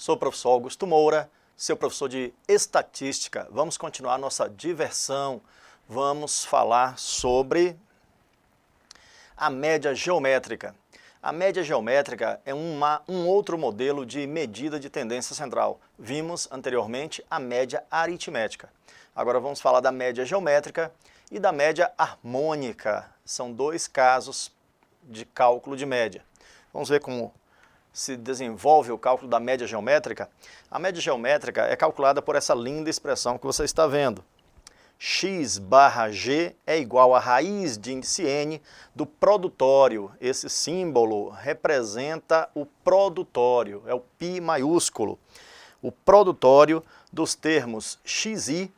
Sou o professor Augusto Moura, seu professor de estatística. Vamos continuar nossa diversão. Vamos falar sobre a média geométrica. A média geométrica é um outro modelo de medida de tendência central. Vimos anteriormente a média aritmética. Agora vamos falar da média geométrica e da média harmônica. São dois casos de cálculo de média. Vamos ver como se desenvolve o cálculo da média geométrica. A média geométrica é calculada por essa linda expressão que você está vendo. X barra G é igual à raiz de índice N do produtório. Esse símbolo representa o produtório, é o π maiúsculo. O produtório dos termos xi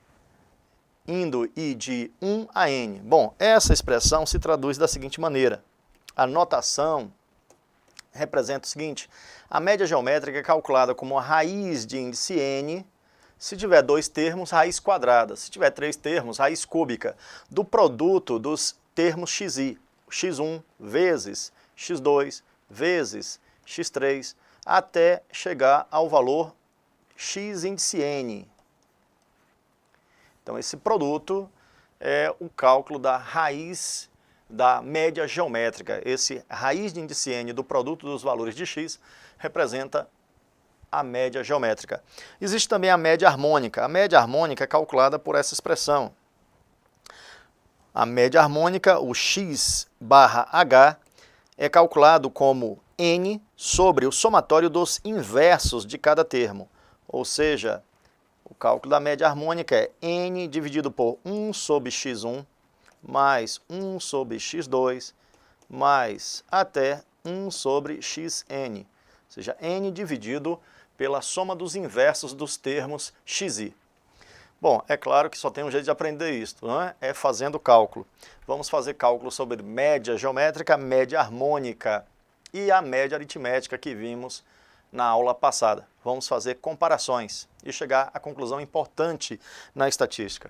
indo I de 1 a N. Bom, essa expressão se traduz da seguinte maneira. A notação representa o seguinte: a média geométrica é calculada como a raiz de índice N, se tiver dois termos, raiz quadrada, se tiver três termos, raiz cúbica, do produto dos termos xi, x1 vezes x2 vezes x3, até chegar ao valor x índice N. Então esse produto é o cálculo da raiz da média geométrica. Esse raiz de índice N do produto dos valores de x representa a média geométrica. Existe também a média harmônica. A média harmônica é calculada por essa expressão. A média harmônica, o x barra h, é calculado como n sobre o somatório dos inversos de cada termo. Ou seja, o cálculo da média harmônica é n dividido por 1 sobre x1 mais 1 sobre x2 mais até 1 sobre xn. Ou seja, n dividido pela soma dos inversos dos termos xi. Bom, é claro que só tem um jeito de aprender isso, não é? É fazendo cálculo. Vamos fazer cálculo sobre média geométrica, média harmônica e a média aritmética que vimos na aula passada. Vamos fazer comparações e chegar à conclusão importante na estatística.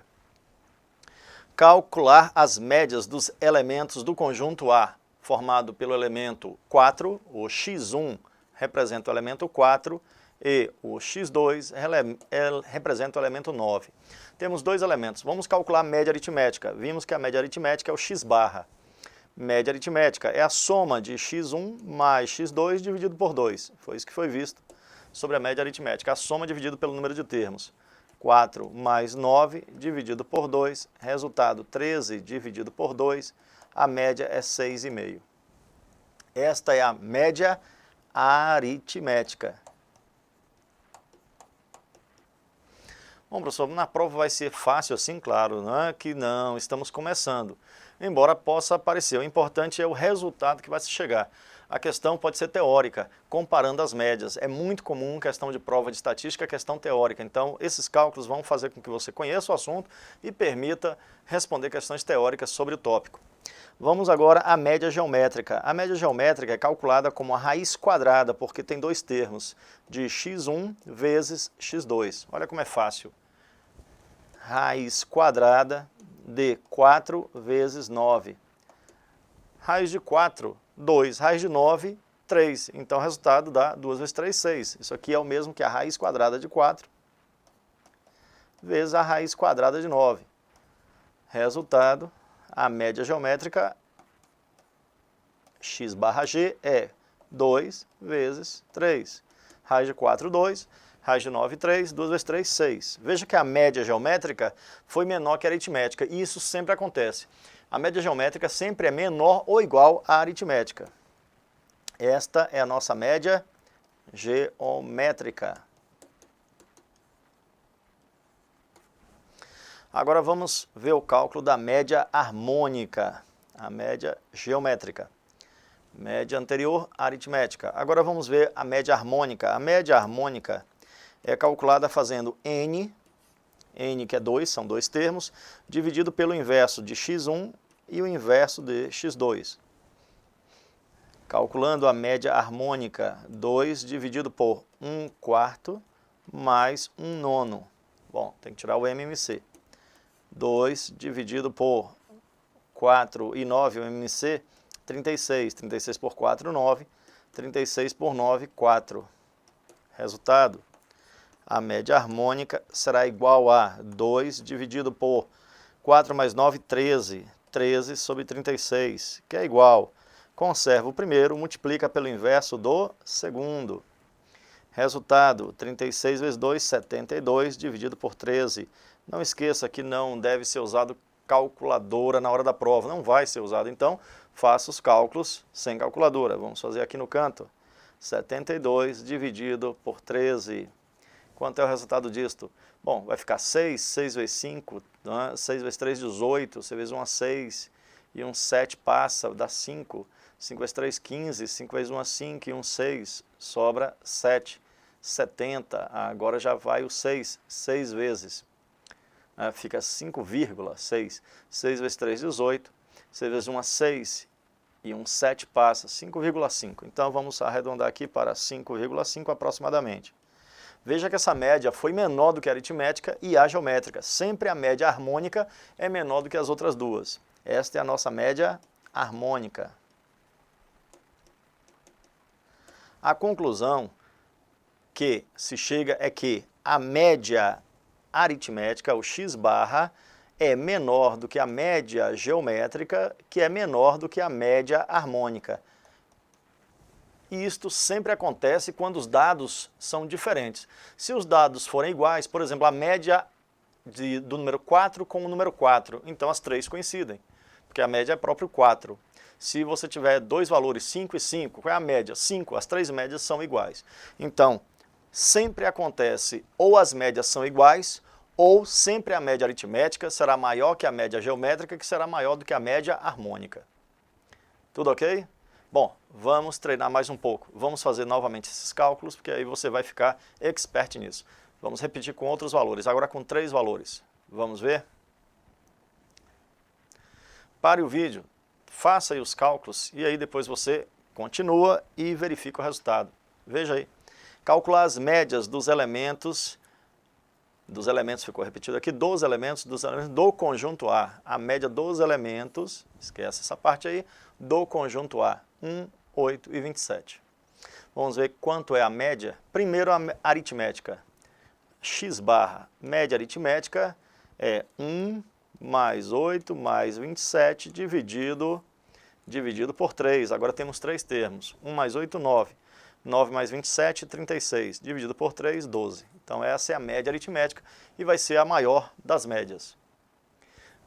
Calcular as médias dos elementos do conjunto A, formado pelo elemento 4, o x1 representa o elemento 4, e o x2 representa o elemento 9. Temos dois elementos. Vamos calcular a média aritmética. Vimos que a média aritmética é o x barra. Média aritmética é a soma de x1 mais x2 dividido por 2. Foi isso que foi visto sobre a média aritmética. A soma dividido pelo número de termos. 4 mais 9 dividido por 2. Resultado 13 dividido por 2. A média é 6,5. Esta é a média aritmética. Bom, professor, na prova vai ser fácil assim? Claro, não é que não, estamos começando. Embora possa parecer, o importante é o resultado que vai se chegar. A questão pode ser teórica, comparando as médias. É muito comum questão de prova de estatística, questão teórica. Então, esses cálculos vão fazer com que você conheça o assunto e permita responder questões teóricas sobre o tópico. Vamos agora à média geométrica. A média geométrica é calculada como a raiz quadrada, porque tem dois termos, de x1 vezes x2. Olha como é fácil. Raiz quadrada de 4 vezes 9. Raiz de 4, 2. Raiz de 9, 3. Então o resultado dá 2 vezes 3, 6. Isso aqui é o mesmo que a raiz quadrada de 4 vezes a raiz quadrada de 9. Resultado, a média geométrica x barra g é 2 vezes 3. Raiz de 4, 2. Raiz de 9, 3. 2 vezes 3, 6. Veja que a média geométrica foi menor que a aritmética. E isso sempre acontece. A média geométrica sempre é menor ou igual à aritmética. Esta é a nossa média geométrica. Agora vamos ver o cálculo da média harmônica, a média geométrica. Média anterior, aritmética. Agora vamos ver a média harmônica. A média harmônica é calculada fazendo n que é 2, são dois termos, dividido pelo inverso de x1 e o inverso de x2. Calculando a média harmônica, 2 dividido por 1/4 mais 1/9. Bom, tem que tirar o MMC. 2 dividido por 4 e 9, o MMC, 36. 36 por 4, 9. 36 por 9, 4. Resultado, A média harmônica será igual a 2 dividido por 4 mais 9, 13. 13 sobre 36, que é igual. Conserva o primeiro, multiplica pelo inverso do segundo. Resultado, 36 vezes 2, 72, dividido por 13. Não esqueça que não deve ser usado calculadora na hora da prova. Não vai ser usado, então faça os cálculos sem calculadora. Vamos fazer aqui no canto. 72 dividido por 13. Quanto é o resultado disto? Bom, vai ficar 6, 6 vezes 5, 6 vezes 3, 18, 6 vezes 1, 6, e um 7 passa, dá 5, 5 vezes 3, 15, 5 vezes 1, 5, e um 6, sobra 7, 70, agora já vai o 6, 6 vezes, fica 5,6, 6 vezes 3, 18, 6 vezes 1, 6, e um 7 passa, 5,5, então vamos arredondar aqui para 5,5 aproximadamente. Veja que essa média foi menor do que a aritmética e a geométrica. Sempre a média harmônica é menor do que as outras duas. Esta é a nossa média harmônica. A conclusão que se chega é que a média aritmética, o x-barra, é menor do que a média geométrica, que é menor do que a média harmônica. E isto sempre acontece quando os dados são diferentes. Se os dados forem iguais, por exemplo, a média do número 4 com o número 4, então as três coincidem, porque a média é próprio 4. Se você tiver dois valores, 5 e 5, qual é a média? 5, as três médias são iguais. Então, sempre acontece ou as médias são iguais, ou sempre a média aritmética será maior que a média geométrica, que será maior do que a média harmônica. Tudo ok? Bom, vamos treinar mais um pouco. Vamos fazer novamente esses cálculos, porque aí você vai ficar expert nisso. Vamos repetir com outros valores, agora com 3 valores. Vamos ver? Pare o vídeo, faça aí os cálculos e aí depois você continua e verifica o resultado. Veja aí. Calcular as médias dos elementos ficou repetido aqui, dos elementos do conjunto A. A média dos elementos, esquece essa parte aí, do conjunto A. 1, 8 e 27. Vamos ver quanto é a média. Primeiro a aritmética. X-barra, média aritmética é 1 mais 8 mais 27 dividido por 3. Agora temos 3 termos. 1 mais 8, 9. 9 mais 27, 36. Dividido por 3, 12. Então essa é a média aritmética e vai ser a maior das médias.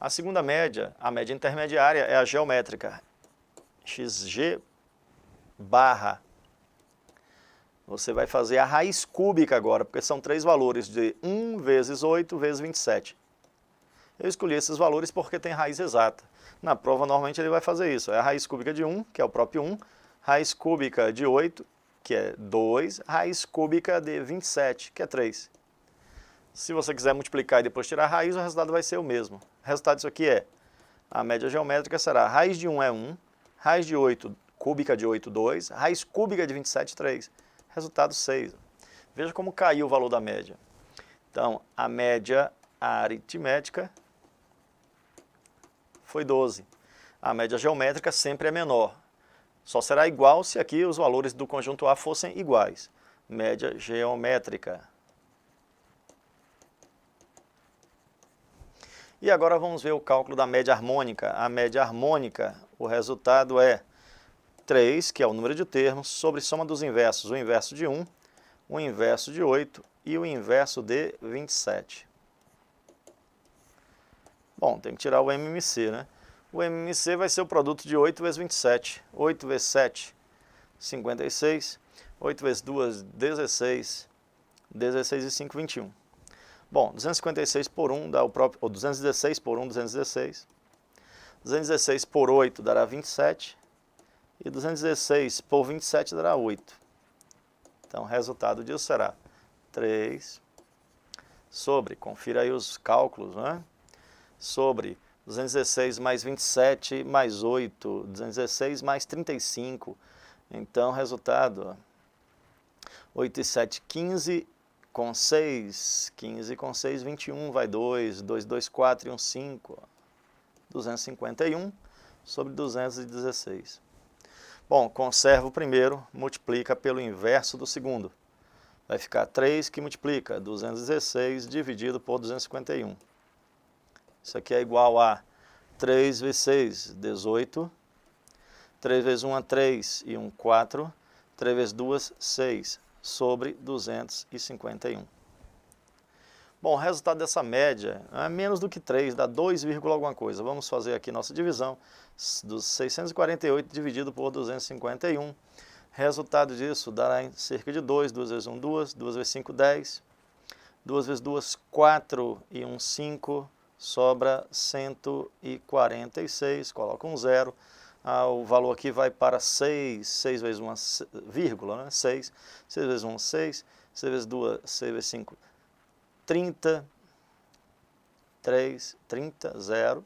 A segunda média, a média intermediária, é a geométrica. XG barra. Você vai fazer a raiz cúbica agora, porque são 3 valores de 1 vezes 8 vezes 27. Eu escolhi esses valores porque tem raiz exata. Na prova, normalmente, ele vai fazer isso. É a raiz cúbica de 1, que é o próprio 1, raiz cúbica de 8, que é 2, raiz cúbica de 27, que é 3. Se você quiser multiplicar e depois tirar a raiz, o resultado vai ser o mesmo. O resultado disso aqui é, a média geométrica será raiz de 1 é 1, raiz de 8, cúbica de 8, 2, raiz cúbica de 27, 3. Resultado 6. Veja como caiu o valor da média. Então, a média aritmética foi 12. A média geométrica sempre é menor. Só será igual se aqui os valores do conjunto A fossem iguais. Média geométrica. E agora vamos ver o cálculo da média harmônica. A média harmônica, o resultado é 3, que é o número de termos, sobre soma dos inversos. O inverso de 1, o inverso de 8 e o inverso de 27. Bom, tem que tirar o MMC, né? O MMC vai ser o produto de 8 vezes 27. 8 vezes 7, 56. 8 vezes 2, 16. 16 e 5, 21. Bom, 256 por 1 dá o próprio... Ou 216 por 1, 216. 216 por 8 dará 27. E 216 por 27 dará 8. Então, o resultado disso será 3 sobre, confira aí os cálculos, né? Sobre 216 mais 27 mais 8, 216 mais 35. Então, resultado, 8 e 7, 15 com 6, 15 com 6, 21, vai 2, 2, 2, 4 e 1, 5, 251 sobre 216. Bom, conserva o primeiro, multiplica pelo inverso do segundo. vai ficar 3 que multiplica 216 dividido por 251. Isso aqui é igual a 3 vezes 6, 18. 3 vezes 1 é 3 e 1, 4. 3 vezes 2, 6, sobre 251. Bom, o resultado dessa média é menos do que 3, dá 2, alguma coisa. Vamos fazer aqui nossa divisão dos 648 dividido por 251. Resultado disso dará em cerca de 2, 2 vezes 1, 2, 2 vezes 5, 10. 2 vezes 2, 4 e 1, 5, sobra 146, coloca um zero. O valor aqui vai para 6, 6 vezes 1, vírgula, né? 6, 6 vezes 1, 6, 6 vezes 2, 6 vezes 5, 30, 3, 30, 0.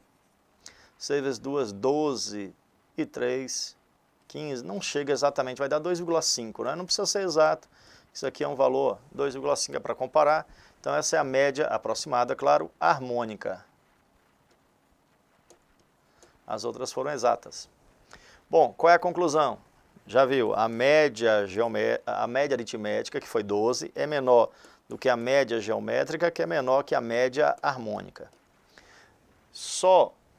6 vezes 2, 12 e 3, 15. Não chega exatamente, vai dar 2,5, né? Não precisa ser exato. Isso aqui é um valor, 2,5 é para comparar. Então essa é a média aproximada, claro, harmônica. As outras foram exatas. Bom, qual é a conclusão? Já viu, a média aritmética, que foi 12, é menor do que a média geométrica, que é menor que a média harmônica.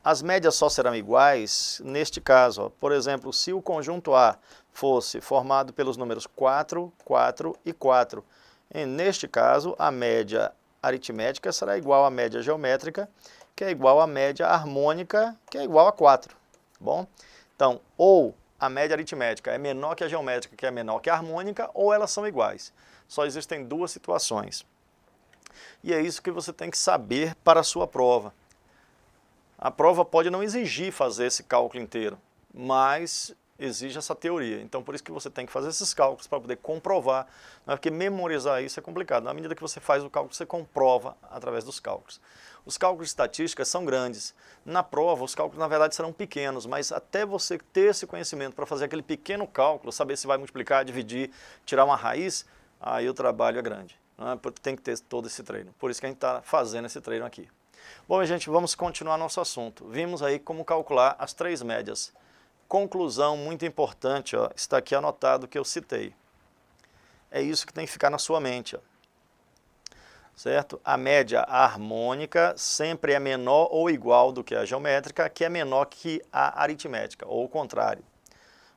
As médias só serão iguais neste caso. Ó. Por exemplo, se o conjunto A fosse formado pelos números 4, 4 e 4, neste caso, a média aritmética será igual à média geométrica, que é igual à média harmônica, que é igual a 4. Tá bom? Então, ou a média aritmética é menor que a geométrica, que é menor que a harmônica, ou elas são iguais. Só existem duas situações. E é isso que você tem que saber para a sua prova. A prova pode não exigir fazer esse cálculo inteiro, mas exige essa teoria. Então, por isso que você tem que fazer esses cálculos para poder comprovar. Não é porque memorizar isso é complicado. Na medida que você faz o cálculo, você comprova através dos cálculos. Os cálculos de estatística são grandes. Na prova, os cálculos, na verdade, serão pequenos, mas até você ter esse conhecimento para fazer aquele pequeno cálculo, saber se vai multiplicar, dividir, tirar uma raiz, aí o trabalho é grande. Tem que ter todo esse treino. Por isso que a gente está fazendo esse treino aqui. Bom, gente, vamos continuar nosso assunto. Vimos aí como calcular as três médias. Conclusão muito importante, ó, está aqui anotado que eu citei. É isso que tem que ficar na sua mente. Ó. Certo? A média harmônica sempre é menor ou igual do que a geométrica, que é menor que a aritmética, ou o contrário.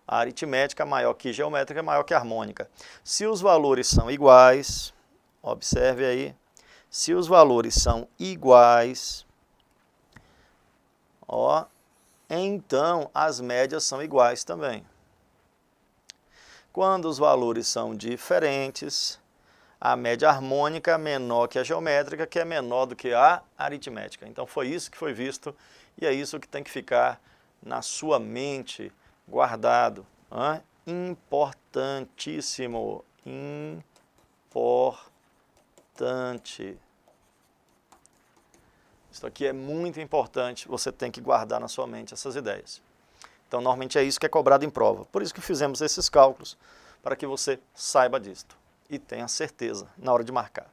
A aritmética é maior que a geométrica, é maior que a harmônica. Se os valores são iguais, observe aí, se os valores são iguais, ó, então as médias são iguais também. Quando os valores são diferentes, a média harmônica é menor que a geométrica, que é menor do que a aritmética. Então foi isso que foi visto e é isso que tem que ficar na sua mente guardado. Importantíssimo, importante. Isso aqui é muito importante, você tem que guardar na sua mente essas ideias. Então, normalmente é isso que é cobrado em prova. Por isso que fizemos esses cálculos, para que você saiba disto e tenha certeza na hora de marcar.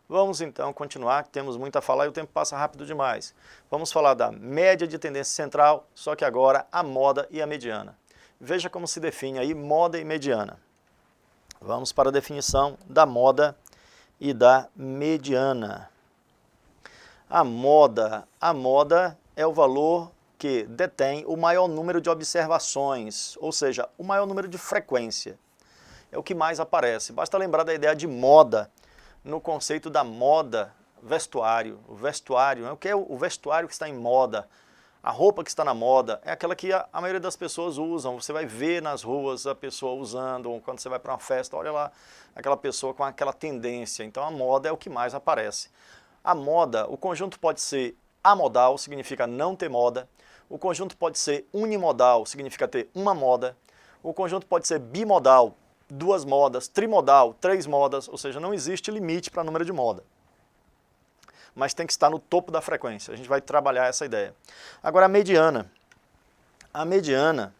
Vamos então continuar, que temos muito a falar e o tempo passa rápido demais. Vamos falar da média de tendência central, só que agora a moda e a mediana. Veja como se define aí moda e mediana. Vamos para a definição da moda e da mediana. A moda é o valor que detém o maior número de observações, ou seja, o maior número de frequência. É o que mais aparece. Basta lembrar da ideia de moda no conceito da moda vestuário. O vestuário, o que é o vestuário que está em moda? A roupa que está na moda é aquela que a maioria das pessoas usam. Você vai ver nas ruas a pessoa usando, ou quando você vai para uma festa, olha lá, aquela pessoa com aquela tendência. Então a moda é o que mais aparece. A moda, o conjunto pode ser amodal, significa não ter moda. O conjunto pode ser unimodal, significa ter uma moda. O conjunto pode ser bimodal, duas modas, trimodal, três modas, ou seja, não existe limite para o número de moda. Mas tem que estar no topo da frequência. A gente vai trabalhar essa ideia. Agora a mediana. A mediana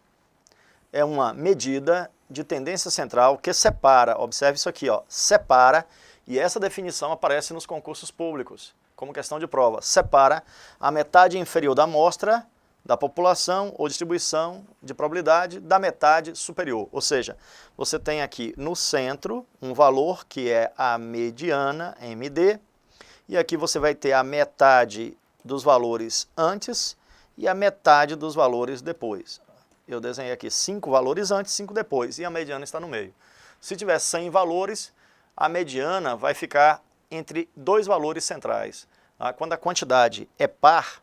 é uma medida de tendência central que separa, observe isso aqui, ó, separa, e essa definição aparece nos concursos públicos, como questão de prova, separa a metade inferior da amostra da população ou distribuição de probabilidade da metade superior. Ou seja, você tem aqui no centro um valor que é a mediana, MD, e aqui você vai ter a metade dos valores antes e a metade dos valores depois. Eu desenhei aqui 5 valores antes, 5 depois, e a mediana está no meio. Se tiver 100 valores, a mediana vai ficar entre dois valores centrais. Quando a quantidade é par,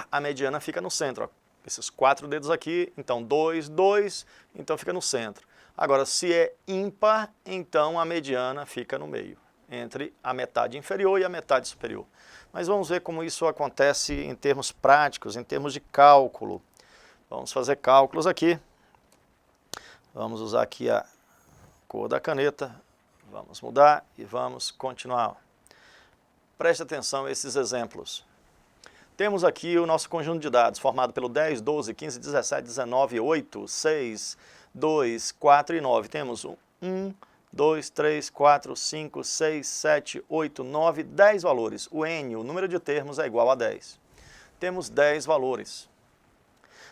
a mediana fica no centro. Ó. Esses 4 dedos aqui, então 2, 2, então fica no centro. Agora, se é ímpar, então a mediana fica no meio, entre a metade inferior e a metade superior. Mas vamos ver como isso acontece em termos práticos, em termos de cálculo. Vamos fazer cálculos aqui. Vamos usar aqui a cor da caneta. Vamos mudar e vamos continuar. Preste atenção a esses exemplos. Temos aqui o nosso conjunto de dados, formado pelo 10, 12, 15, 17, 19, 8, 6, 2, 4 e 9. Temos 1, 2, 3, 4, 5, 6, 7, 8, 9, 10 valores. O N, o número de termos, é igual a 10. Temos 10 valores.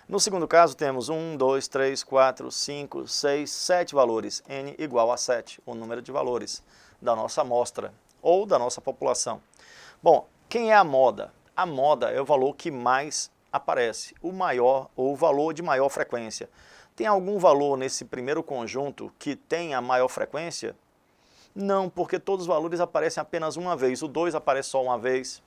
No segundo caso, temos 1, 2, 3, 4, 5, 6, 7 valores. N igual a 7, o número de valores da nossa amostra ou da nossa população. Bom, quem é a moda? A moda é o valor que mais aparece, o maior ou o valor de maior frequência. Tem algum valor nesse primeiro conjunto que tenha maior frequência? Não, porque todos os valores aparecem apenas uma vez. O 2 aparece só uma vez,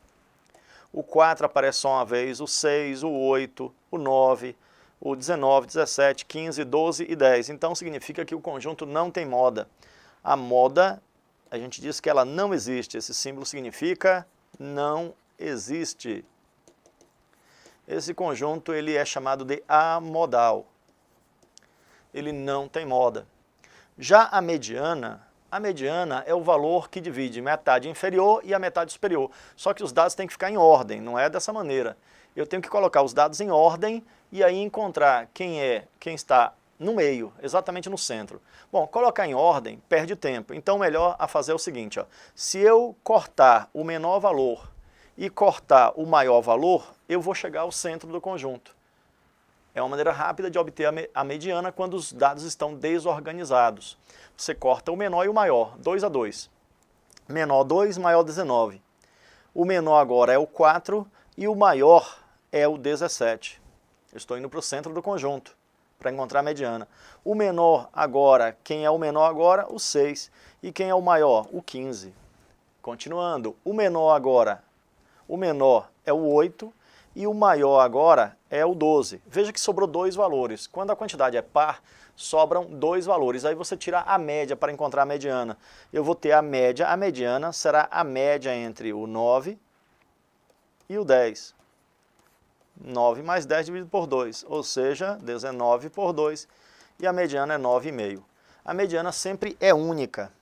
o 4 aparece só uma vez, o 6, o 8, o 9, o 19, 17, 15, 12 e 10. Então significa que o conjunto não tem moda. A moda, a gente diz que ela não existe. Esse símbolo significa não existe. Esse conjunto ele é chamado de amodal. Ele não tem moda. Já a mediana é o valor que divide metade inferior e a metade superior. Só que os dados têm que ficar em ordem, não é dessa maneira. Eu tenho que colocar os dados em ordem e aí encontrar quem está no meio, exatamente no centro. Bom, colocar em ordem perde tempo, então o melhor a fazer é o seguinte, ó. Se eu cortar o menor valor e cortar o maior valor, eu vou chegar ao centro do conjunto. É uma maneira rápida de obter a mediana quando os dados estão desorganizados. Você corta o menor e o maior, 2 a 2. Menor 2, maior 19. O menor agora é o 4 e o maior é o 17. Eu estou indo para o centro do conjunto para encontrar a mediana. O menor agora, quem é o menor agora? O 6. E quem é o maior? O 15. Continuando, o menor agora, o menor é o 8. E o maior agora é o 12. Veja que sobrou 2 valores. Quando a quantidade é par, sobram 2 valores. Aí você tira a média para encontrar a mediana. Eu vou ter a média, a mediana será a média entre o 9 e o 10. 9 mais 10 dividido por 2, ou seja, 19 por 2. E a mediana é 9,5. A mediana sempre é única.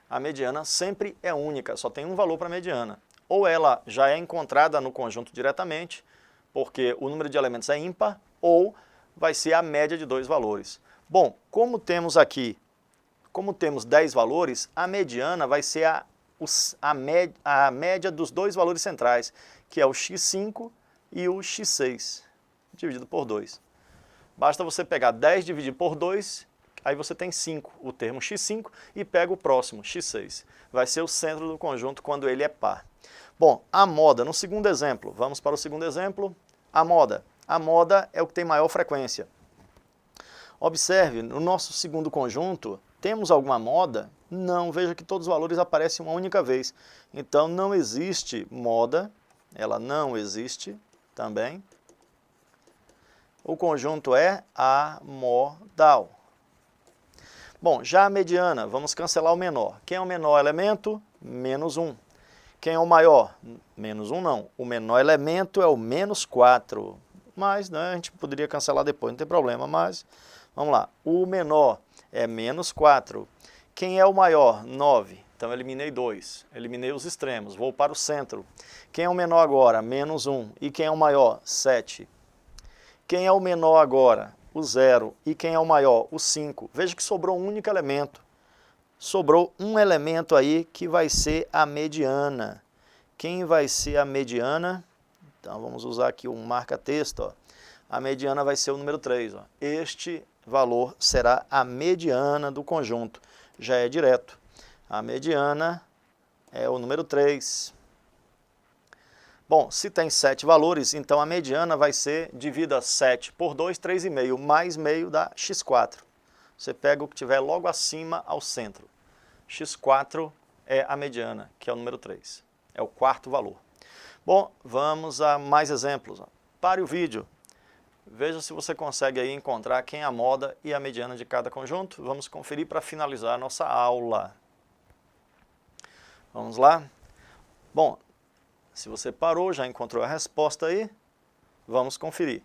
A mediana sempre é única, só tem um valor para a mediana. Ou ela já é encontrada no conjunto diretamente, porque o número de elementos é ímpar, ou vai ser a média de 2 valores. Bom, como temos 10 valores, a mediana vai ser a média dos 2 valores centrais, que é o x5 e o x6, dividido por 2. Basta você pegar 10 dividido por 2, aí você tem 5, o termo x5, e pega o próximo, x6. Vai ser o centro do conjunto quando ele é par. Bom, a moda, no segundo exemplo, vamos para o segundo exemplo, a moda. A moda é o que tem maior frequência. Observe, no nosso segundo conjunto, temos alguma moda? Não, veja que todos os valores aparecem uma única vez. Então não existe moda, ela não existe também. O conjunto é amodal. Bom, já a mediana, vamos cancelar o menor. Quem é o menor elemento? Menos 1. Quem é o maior? Menos 1 não. O menor elemento é o menos 4. Mas né, a gente poderia cancelar depois, não tem problema. Mas vamos lá. O menor é menos 4. Quem é o maior? 9. Então eliminei 2. Eliminei os extremos. Vou para o centro. Quem é o menor agora? Menos 1. E quem é o maior? 7. Quem é o menor agora? O 0. E quem é o maior? O 5. Veja que sobrou um único elemento. Sobrou um elemento aí que vai ser a mediana. Quem vai ser a mediana? Então vamos usar aqui um marca-texto, ó. A mediana vai ser o número 3. Ó. Este valor será a mediana do conjunto. Já é direto. A mediana é o número 3. Bom, se tem 7 valores, então a mediana vai ser, divida 7 por 2, 3,5, mais meio dá x4. Você pega o que tiver logo acima ao centro. x4 é a mediana, que é o número 3. É o quarto valor. Bom, vamos a mais exemplos. Ó. Pare o vídeo. Veja se você consegue aí encontrar quem é a moda e a mediana de cada conjunto. Vamos conferir para finalizar a nossa aula. Vamos lá? Bom, se você parou, já encontrou a resposta aí, vamos conferir.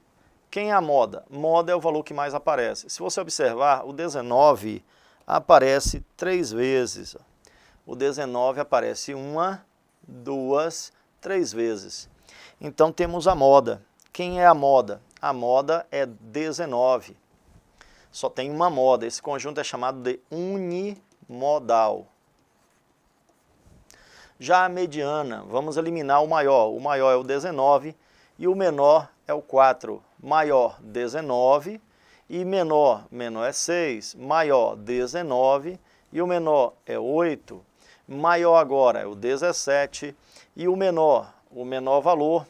Quem é a moda? Moda é o valor que mais aparece. Se você observar, o 19 aparece 3 vezes. O 19 aparece 1, 2, 3 vezes. Então temos a moda. Quem é a moda? A moda é 19. Só tem uma moda. Esse conjunto é chamado de unimodal. Já a mediana, vamos eliminar o maior. O maior é o 19 e o menor é o 4. Maior, 19 e menor, menor é 6. Maior, 19 e o menor é 8. Maior agora é o 17 e o menor valor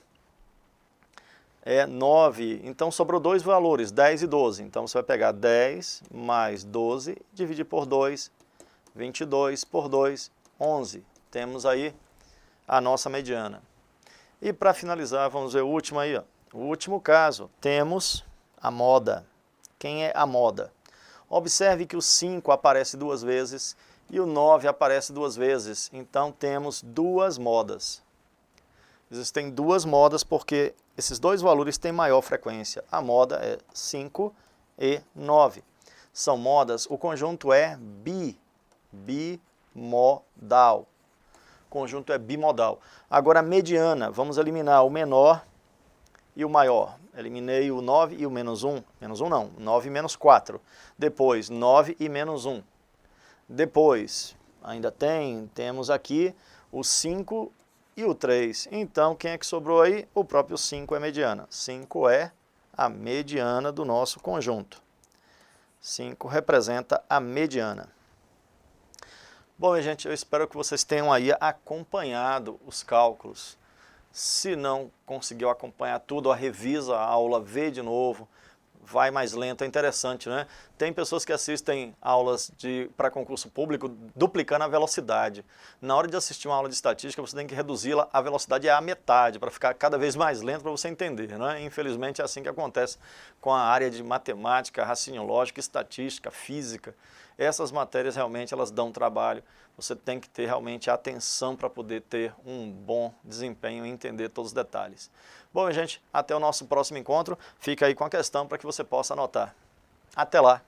é 9. Então sobrou dois valores, 10 e 12. Então você vai pegar 10 mais 12, dividir por 2, 22 por 2, 11. Temos aí a nossa mediana. E para finalizar, vamos ver o último aí. Ó. O último caso, temos a moda. Quem é a moda? Observe que o 5 aparece 2 vezes e o 9 aparece 2 vezes. Então temos duas modas. Existem duas modas porque esses dois valores têm maior frequência. A moda é 5 e 9. São modas, o conjunto é bimodal. O conjunto é bimodal. Agora a mediana, vamos eliminar o menor e o maior. Eliminei o 9 e o menos 1. Menos 1 não, 9 e menos 4. Depois, 9 e menos 1. Depois, ainda temos aqui o 5 e o 3. Então, quem é que sobrou aí? O próprio 5 é mediana. 5 é a mediana do nosso conjunto. 5 representa a mediana. Bom, minha gente, eu espero que vocês tenham aí acompanhado os cálculos. Se não conseguiu acompanhar tudo, revisa a aula, vê de novo, vai mais lento, é interessante, né? Tem pessoas que assistem aulas para concurso público duplicando a velocidade. Na hora de assistir uma aula de estatística, você tem que reduzi-la, a velocidade à metade, para ficar cada vez mais lento para você entender, né? Infelizmente é assim que acontece com a área de matemática, raciocínio lógico, estatística, física. Essas matérias realmente elas dão trabalho, você tem que ter realmente atenção para poder ter um bom desempenho e entender todos os detalhes. Bom, gente, até o nosso próximo encontro, fica aí com a questão para que você possa anotar. Até lá!